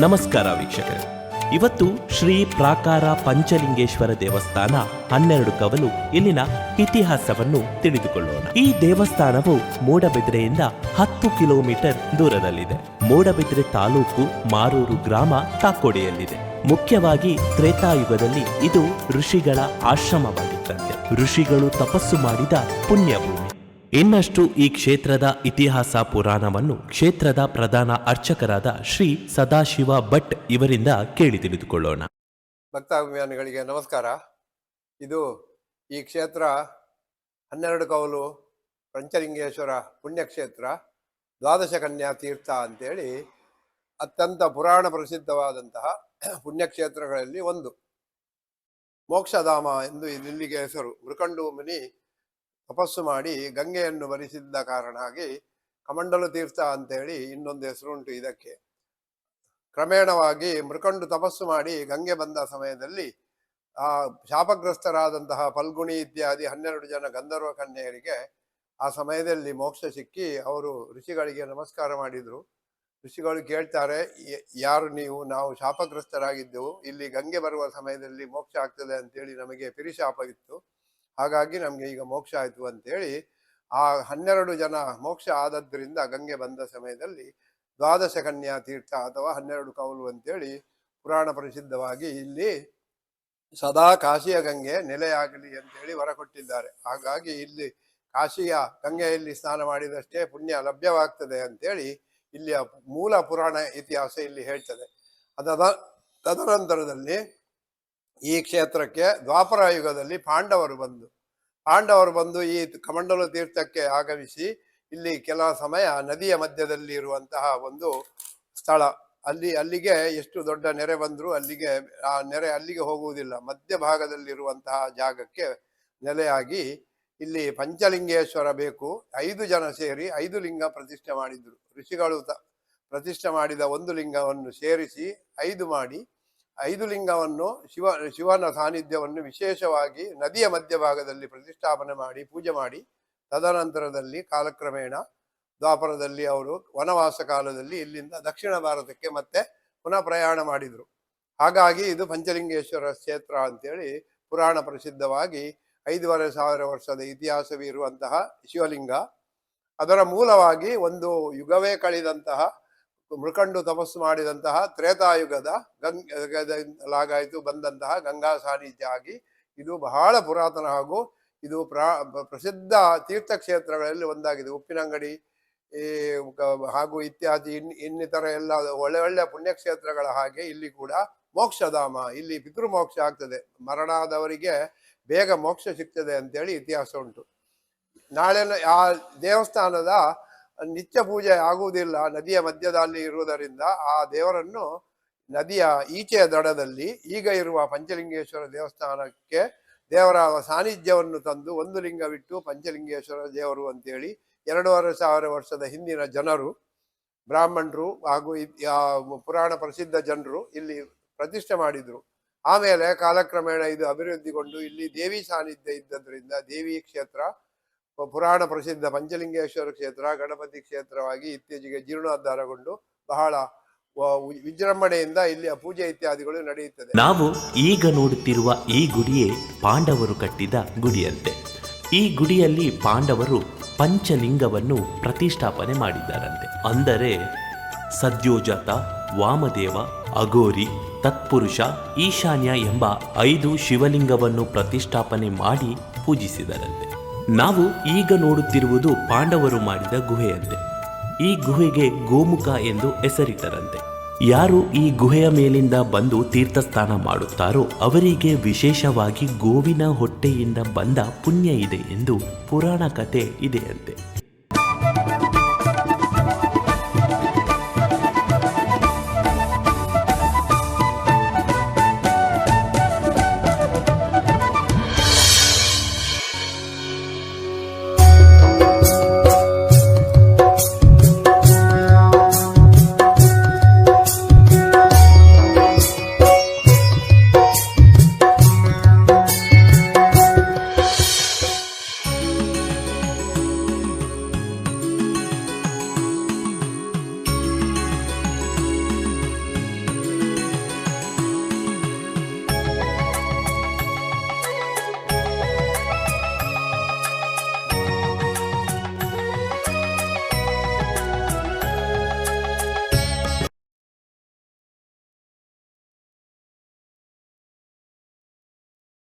ನಮಸ್ಕಾರ ವೀಕ್ಷಕರೇ, ಇವತ್ತು ಶ್ರೀ ಪ್ರಾಕಾರ ಪಂಚಲಿಂಗೇಶ್ವರ ದೇವಸ್ಥಾನ 12 ಕವಲು ಇಲ್ಲಿನ ಇತಿಹಾಸವನ್ನು ತಿಳಿದುಕೊಳ್ಳೋಣ. ಈ ದೇವಸ್ಥಾನವು ಮೂಡಬಿದ್ರೆಯಿಂದ 10 ಕಿಲೋಮೀಟರ್ ದೂರದಲ್ಲಿದೆ. ಮೂಡಬಿದ್ರೆ ತಾಲೂಕು, ಮಾರೂರು ಗ್ರಾಮ ತಾಕೋಡಿಯಲ್ಲಿದೆ. ಮುಖ್ಯವಾಗಿ ತ್ರೇತಾಯುಗದಲ್ಲಿ ಇದು ಋಷಿಗಳ ಆಶ್ರಮವಾಗಿತ್ತಂತೆ. ಋಷಿಗಳು ತಪಸ್ಸು ಮಾಡಿದ ಪುಣ್ಯಭೂಮಿ. ಇನ್ನಷ್ಟು ಈ ಕ್ಷೇತ್ರದ ಇತಿಹಾಸ ಪುರಾಣವನ್ನು ಕ್ಷೇತ್ರದ ಪ್ರಧಾನ ಅರ್ಚಕರಾದ ಶ್ರೀ ಸದಾಶಿವ ಭಟ್ ಇವರಿಂದ ಕೇಳಿ ತಿಳಿದುಕೊಳ್ಳೋಣ. ಭಕ್ತಾಭಿಮಾನಿಗಳಿಗೆ ನಮಸ್ಕಾರ. ಇದು ಈ ಕ್ಷೇತ್ರ 12 ಕವಲು ಪಂಚಲಿಂಗೇಶ್ವರ ಪುಣ್ಯಕ್ಷೇತ್ರ, ದ್ವಾದಶ ಕನ್ಯಾ ತೀರ್ಥ ಅಂತೇಳಿ ಅತ್ಯಂತ ಪುರಾಣ ಪ್ರಸಿದ್ಧವಾದಂತಹ ಪುಣ್ಯಕ್ಷೇತ್ರಗಳಲ್ಲಿ ಒಂದು. ಮೋಕ್ಷಧಾಮ ಎಂದು ಇಲ್ಲಿಗೆ ಹೆಸರು. ಮೃಕಂಡು ಮುನಿ ತಪಸ್ಸು ಮಾಡಿ ಗಂಗೆಯನ್ನು ಬರಿಸಿದ್ದ ಕಾರಣವಾಗಿ ಕಮಂಡಲು ತೀರ್ಥ ಅಂತೇಳಿ ಇನ್ನೊಂದು ಹೆಸರುಂಟು ಇದಕ್ಕೆ. ಕ್ರಮೇಣವಾಗಿ ಮೃಕಂಡು ತಪಸ್ಸು ಮಾಡಿ ಗಂಗೆ ಬಂದ ಸಮಯದಲ್ಲಿ ಆ ಶಾಪಗ್ರಸ್ತರಾದಂತಹ ಫಲ್ಗುಣಿ ಇತ್ಯಾದಿ 12 ಜನ ಗಂಧರ್ವ ಕನ್ಯೆಯರಿಗೆ ಆ ಸಮಯದಲ್ಲಿ ಮೋಕ್ಷ ಸಿಕ್ಕಿ ಅವರು ಋಷಿಗಳಿಗೆ ನಮಸ್ಕಾರ ಮಾಡಿದ್ರು. ಋಷಿಗಳು ಕೇಳ್ತಾರೆ, ಯಾರು ನೀವು? ನಾವು ಶಾಪಗ್ರಸ್ತರಾಗಿದ್ದೆವು, ಇಲ್ಲಿ ಗಂಗೆ ಬರುವ ಸಮಯದಲ್ಲಿ ಮೋಕ್ಷ ಆಗ್ತದೆ ಅಂತೇಳಿ ನಮಗೆ ಪಿರಿಶಾಪವಿತ್ತು, ಹಾಗಾಗಿ ನಮ್ಗೆ ಈಗ ಮೋಕ್ಷ ಆಯ್ತು ಅಂತೇಳಿ ಆ 12 ಜನ ಮೋಕ್ಷ ಆದದ್ರಿಂದ ಗಂಗೆ ಬಂದ ಸಮಯದಲ್ಲಿ ದ್ವಾದಶ ಕನ್ಯಾ ತೀರ್ಥ ಅಥವಾ 12 ಕವಲು ಅಂತೇಳಿ ಪುರಾಣ ಪ್ರಸಿದ್ಧವಾಗಿ ಇಲ್ಲಿ ಸದಾ ಕಾಶಿಯ ಗಂಗೆ ನೆಲೆಯಾಗಲಿ ಅಂತೇಳಿ ವರ ಕೊಟ್ಟಿದ್ದಾರೆ. ಹಾಗಾಗಿ ಇಲ್ಲಿ ಕಾಶಿಯ ಗಂಗೆಯಲ್ಲಿ ಸ್ನಾನ ಮಾಡಿದಷ್ಟೇ ಪುಣ್ಯ ಲಭ್ಯವಾಗ್ತದೆ ಅಂತೇಳಿ ಇಲ್ಲಿಯ ಮೂಲ ಪುರಾಣ ಇತಿಹಾಸ ಇಲ್ಲಿ ಹೇಳ್ತದೆ. ತದನಂತರದಲ್ಲಿ ಈ ಕ್ಷೇತ್ರಕ್ಕೆ ದ್ವಾಪರ ಯುಗದಲ್ಲಿ ಪಾಂಡವರು ಬಂದು ಈ ಕಮಂಡಲು ತೀರ್ಥಕ್ಕೆ ಆಗಮಿಸಿ ಇಲ್ಲಿ ಕೆಲ ಸಮಯ ನದಿಯ ಮಧ್ಯದಲ್ಲಿ ಇರುವಂತಹ ಒಂದು ಸ್ಥಳ. ಅಲ್ಲಿಗೆ ಎಷ್ಟು ದೊಡ್ಡ ನೆರೆ ಬಂದರೂ ಆ ನೆರೆ ಅಲ್ಲಿಗೆ ಹೋಗುವುದಿಲ್ಲ. ಮಧ್ಯಭಾಗದಲ್ಲಿರುವಂತಹ ಜಾಗಕ್ಕೆ ನೆಲೆಯಾಗಿ ಇಲ್ಲಿ ಪಂಚಲಿಂಗೇಶ್ವರ ಬೇಕು. 5 ಜನ ಸೇರಿ 5 ಲಿಂಗ ಪ್ರತಿಷ್ಠೆ ಮಾಡಿದ್ರು. ಋಷಿಗಳು ಪ್ರತಿಷ್ಠೆ ಮಾಡಿದ ಒಂದು ಲಿಂಗವನ್ನು ಸೇರಿಸಿ 5 ಮಾಡಿ 5 ಲಿಂಗವನ್ನು ಶಿವನ ಸಾನ್ನಿಧ್ಯವನ್ನು ವಿಶೇಷವಾಗಿ ನದಿಯ ಮಧ್ಯಭಾಗದಲ್ಲಿ ಪ್ರತಿಷ್ಠಾಪನೆ ಮಾಡಿ ಪೂಜೆ ಮಾಡಿ, ತದನಂತರದಲ್ಲಿ ಕಾಲಕ್ರಮೇಣ ದ್ವಾಪರದಲ್ಲಿ ಅವರು ವನವಾಸ ಕಾಲದಲ್ಲಿ ಇಲ್ಲಿಂದ ದಕ್ಷಿಣ ಭಾರತಕ್ಕೆ ಮತ್ತೆ ಪುನಃ ಪ್ರಯಾಣ ಮಾಡಿದರು. ಹಾಗಾಗಿ ಇದು ಪಂಚಲಿಂಗೇಶ್ವರ ಕ್ಷೇತ್ರ ಅಂತೇಳಿ ಪುರಾಣ ಪ್ರಸಿದ್ಧವಾಗಿ 5,500 ವರ್ಷದ ಇತಿಹಾಸವಿರುವಂತಹ ಶಿವಲಿಂಗ. ಅದರ ಮೂಲವಾಗಿ ಒಂದು ಯುಗವೇ ಕಳೆದಂತಹ ಮೃಕಂಡು ತಪಸ್ಸು ಮಾಡಿದಂತಹ ತ್ರೇತಾಯುಗದ ಲಾಗಾಯಿತು ಬಂದಂತಹ ಗಂಗಾ ಸಾನ್ನಿಧ್ಯ ಆಗಿ ಇದು ಬಹಳ ಪುರಾತನ ಹಾಗೂ ಇದು ಪ್ರಸಿದ್ಧ ತೀರ್ಥಕ್ಷೇತ್ರಗಳಲ್ಲಿ ಒಂದಾಗಿದೆ. ಉಪ್ಪಿನಂಗಡಿ ಹಾಗೂ ಇತ್ಯಾದಿ ಇನ್ನಿತರ ಎಲ್ಲ ಒಳ್ಳೆ ಪುಣ್ಯಕ್ಷೇತ್ರಗಳ ಹಾಗೆ ಇಲ್ಲಿ ಕೂಡ ಮೋಕ್ಷಧಾಮ. ಇಲ್ಲಿ ಪಿತೃಮೋಕ್ಷ ಆಗ್ತದೆ, ಮರಣಾದವರಿಗೆ ಬೇಗ ಮೋಕ್ಷ ಸಿಗ್ತದೆ ಅಂತೇಳಿ ಇತಿಹಾಸ ಉಂಟು. ನಾಳೆ ಆ ದೇವಸ್ಥಾನದ ನಿತ್ಯ ಪೂಜೆ ಆಗುವುದಿಲ್ಲ, ನದಿಯ ಮಧ್ಯದಲ್ಲಿ ಇರುವುದರಿಂದ ಆ ದೇವರನ್ನು ನದಿಯ ಈಚೆಯ ದಡದಲ್ಲಿ ಈಗ ಇರುವ ಪಂಚಲಿಂಗೇಶ್ವರ ದೇವಸ್ಥಾನಕ್ಕೆ ದೇವರ ಸಾನ್ನಿಧ್ಯವನ್ನು ತಂದು ಒಂದು ಲಿಂಗವಿಟ್ಟು ಪಂಚಲಿಂಗೇಶ್ವರ ದೇವರು ಅಂತೇಳಿ 2,500 ವರ್ಷದ ಹಿಂದಿನ ಜನರು, ಬ್ರಾಹ್ಮಣರು ಹಾಗೂ ಪುರಾಣ ಪ್ರಸಿದ್ಧ ಜನರು ಇಲ್ಲಿ ಪ್ರತಿಷ್ಠೆ ಮಾಡಿದ್ರು. ಆಮೇಲೆ ಕಾಲಕ್ರಮೇಣ ಇದು ಅಭಿವೃದ್ಧಿಗೊಂಡು ಇಲ್ಲಿ ದೇವಿ ಸಾನ್ನಿಧ್ಯ ಇದ್ದದ್ರಿಂದ ದೇವಿ ಕ್ಷೇತ್ರ, ಪುರಾಣ ಪ್ರಸಿದ್ಧ ಪಂಚಲಿಂಗೇಶ್ವರ ಕ್ಷೇತ್ರ, ಗಣಪತಿ ಕ್ಷೇತ್ರವಾಗಿ ಇತ್ತೀಚೆಗೆ ಜೀರ್ಣೋದ್ಧಾರಗೊಂಡು ಬಹಳ ವಿಜೃಂಭಣೆಯಿಂದ ಇಲ್ಲಿಯ ಪೂಜೆ ಇತ್ಯಾದಿಗಳು ನಡೆಯುತ್ತದೆ. ನಾವು ಈಗ ನೋಡುತ್ತಿರುವ ಈ ಗುಡಿಯೇ ಪಾಂಡವರು ಕಟ್ಟಿದ ಗುಡಿಯಂತೆ. ಈ ಗುಡಿಯಲ್ಲಿ ಪಾಂಡವರು ಪಂಚಲಿಂಗವನ್ನು ಪ್ರತಿಷ್ಠಾಪನೆ ಮಾಡಿದ್ದಾರಂತೆ. ಅಂದರೆ ಸದ್ಯೋಜಾತ, ವಾಮದೇವ, ಅಘೋರಿ, ತತ್ಪುರುಷ, ಈಶಾನ್ಯ ಎಂಬ 5 ಶಿವಲಿಂಗವನ್ನು ಪ್ರತಿಷ್ಠಾಪನೆ ಮಾಡಿ ಪೂಜಿಸಿದರಂತೆ. ನಾವು ಈಗ ನೋಡುತ್ತಿರುವುದು ಪಾಂಡವರು ಮಾಡಿದ ಗುಹೆಯಂತೆ. ಈ ಗುಹೆಗೆ ಗೋಮುಖ ಎಂದು ಹೆಸರಿಟ್ಟರಂತೆ. ಯಾರು ಈ ಗುಹೆಯ ಮೇಲಿಂದ ಬಂದು ತೀರ್ಥಸ್ನಾನ ಮಾಡುತ್ತಾರೋ ಅವರಿಗೆ ವಿಶೇಷವಾಗಿ ಗೋವಿನ ಹೊಟ್ಟೆಯಿಂದ ಬಂದ ಪುಣ್ಯ ಇದೆ ಎಂದು ಪುರಾಣ ಕಥೆ ಇದೆಯಂತೆ.